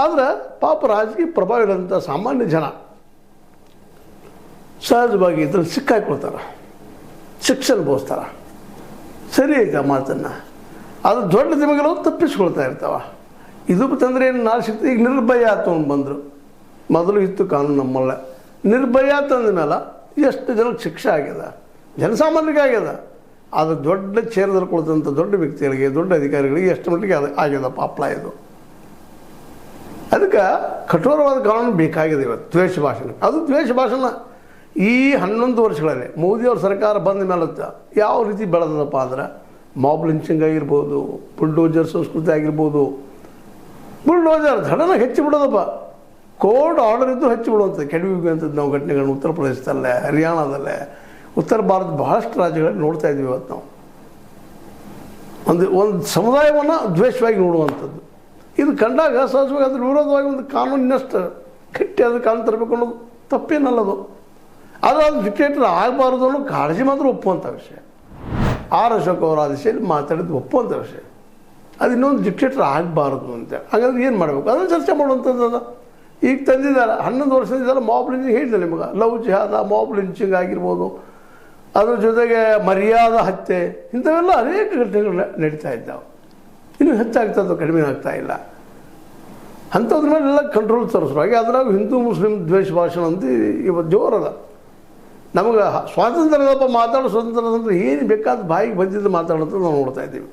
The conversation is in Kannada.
ಆದರೆ ಪಾಪ ರಾಜಕೀಯ ಪ್ರಭಾವ ಇರೋಂಥ ಸಾಮಾನ್ಯ ಜನ ಸಹಜವಾಗಿ ಇದ್ರಲ್ಲಿ ಸಿಕ್ಕಾಕೊಳ್ತಾರೆ, ಶಿಕ್ಷೆ ಅನುಭವಿಸ್ತಾರೆ. ಸರಿ ಐತೆ ಆ ಮಾತನ್ನು. ಅದು ದೊಡ್ಡ ದಿಮಗಳು ತಪ್ಪಿಸ್ಕೊಳ್ತಾ ಇರ್ತಾವೆ. ಇದು ತಂದರೆ ಏನು ನಾಳೆ ಸಿಗ್ತದೆ. ಈಗ ನಿರ್ಭಯ ತೊಗೊಂಡು ಬಂದರು. ಮೊದಲು ಇತ್ತು ಕಾನೂನು ನಮ್ಮಲ್ಲ. ನಿರ್ಭಯ ತಂದ ಮೇಲೆ ಎಷ್ಟು ಜನಕ್ಕೆ ಶಿಕ್ಷೆ ಆಗ್ಯದ, ಜನಸಾಮಾನ್ಯರಿಗೆ ಆಗ್ಯದ. ಅದು ದೊಡ್ಡ ಚೇರದಲ್ಲಿ ಕೊಡ್ತಂಥ ದೊಡ್ಡ ವ್ಯಕ್ತಿಗಳಿಗೆ, ದೊಡ್ಡ ಅಧಿಕಾರಿಗಳಿಗೆ ಎಷ್ಟು ಮಟ್ಟಿಗೆ ಅದು ಆಗ್ಯದ ಪಾಪ್ಲ ಇದು. ಅದಕ್ಕೆ ಕಠೋರವಾದ ಕಾನೂನು ಬೇಕಾಗಿದೆ ಇವತ್ತು. ದ್ವೇಷ ಭಾಷಣ, ಅದು ದ್ವೇಷ ಭಾಷಣ ಈ 11 ವರ್ಷಗಳಲ್ಲಿ ಮೋದಿಯವ್ರ ಸರ್ಕಾರ ಬಂದ ಮೇಲೆ ಯಾವ ರೀತಿ ಬೆಳೆದದಪ್ಪ ಅಂದ್ರೆ ಮಾಬ್ ಲಿಂಚಿಂಗ್ ಆಗಿರ್ಬೋದು, ಬುಲ್ಡೋಜರ್ ಸಂಸ್ಕೃತಿ ಆಗಿರ್ಬೋದು. ಬುಲ್ಡೋಜರ್ ಧಡನ ಹೆಚ್ಚಿ ಬಿಡೋದಪ್ಪ. ಕೋರ್ಟ್ ಆರ್ಡರ್ ಇದ್ದು ಹೆಚ್ಚಿ ಬಿಡುವಂಥದ್ದು ಕೆಡವಿ ಅಂತದ್ದು ನಾವು ಘಟನೆಗಳನ್ನು ಉತ್ತರ ಪ್ರದೇಶದಲ್ಲೇ, ಹರಿಯಾಣದಲ್ಲೇ, ಉತ್ತರ ಭಾರತದ ಬಹಳಷ್ಟು ರಾಜ್ಯಗಳಲ್ಲಿ ನೋಡ್ತಾ ಇದ್ದೀವಿ ಇವತ್ತು ನಾವು. ಒಂದು ಸಮುದಾಯವನ್ನು ದ್ವೇಷವಾಗಿ ನೋಡುವಂಥದ್ದು ಇದು ಕಂಡಾಗ ಸಹಜವಾಗಿ ಅದ್ರ ವಿರೋಧವಾಗಿ ಒಂದು ಕಾನೂನಿನಷ್ಟು ಗಟ್ಟಿಯಾದ ಕಾನೂನು ತರಬೇಕು ಅನ್ನೋದು ತಪ್ಪೇನಲ್ಲದು. ಆದರೆ ಅದು ಡಿಕ್ಟೇಟರ್ ಆಗಬಾರ್ದು ಅನ್ನೋ ಕಾಳಜಿ ಮಾತ್ರ ಒಪ್ಪುವಂಥ ವಿಷಯ. ಆರ್ ಅಶೋಕ್ ಅವರ ಆದೇಶದಲ್ಲಿ ಮಾತಾಡಿದ್ದು ಒಪ್ಪುವಂಥ ವಿಷಯ. ಅದು ಇನ್ನೊಂದು ಡಿಕ್ಟೇಟರ್ ಆಗಬಾರ್ದು ಅಂತ. ಹಾಗಾದ್ರೆ ಏನು ಮಾಡಬೇಕು ಅದನ್ನು ಚರ್ಚೆ ಮಾಡುವಂಥದ್ದು. ಈಗ ತಂದಿದ್ದಾರೆ 11 ವರ್ಷದಿಂದ ಮಾಬ್ ಲಿಂಚಿಂಗ್ ಹೇಳಿದೆ ನಿಮಗೆ. ಲವ್ ಜಿಹಾದ, ಮಾಬ್ ಲಿಂಚಿಂಗ್ ಆಗಿರ್ಬೋದು, ಅದ್ರ ಜೊತೆಗೆ ಮರ್ಯಾದಾ ಹತ್ಯೆ, ಇಂಥವೆಲ್ಲ ಅನೇಕ ಘಟನೆಗಳು ನಡೀತಾ ಇದ್ದಾವೆ. ಇನ್ನೂ ಹೆಚ್ಚಾಗ್ತದೆ, ಕಡಿಮೆ ಆಗ್ತಾ ಇಲ್ಲ. ಅಂಥದ್ರ ಮೇಲೆಲ್ಲ ಕಂಟ್ರೋಲ್ ತರಿಸುವಾಗ ಅದ್ರಾಗ ಹಿಂದೂ ಮುಸ್ಲಿಂ ದ್ವೇಷ ಭಾಷಣ ಅಂತ ಇವತ್ತು ಜೋರದ. ನಮಗೆ ಸ್ವಾತಂತ್ರ್ಯದಪ್ಪ ಮಾತಾಡೋ ಸ್ವಾತಂತ್ರ್ಯ ಏನು ಬೇಕಾದ ಬಾಯಿಗೆ ಬಂದಿದ್ದು ಮಾತಾಡೋದು ನಾವು ನೋಡ್ತಾ ಇದ್ದೀವಿ.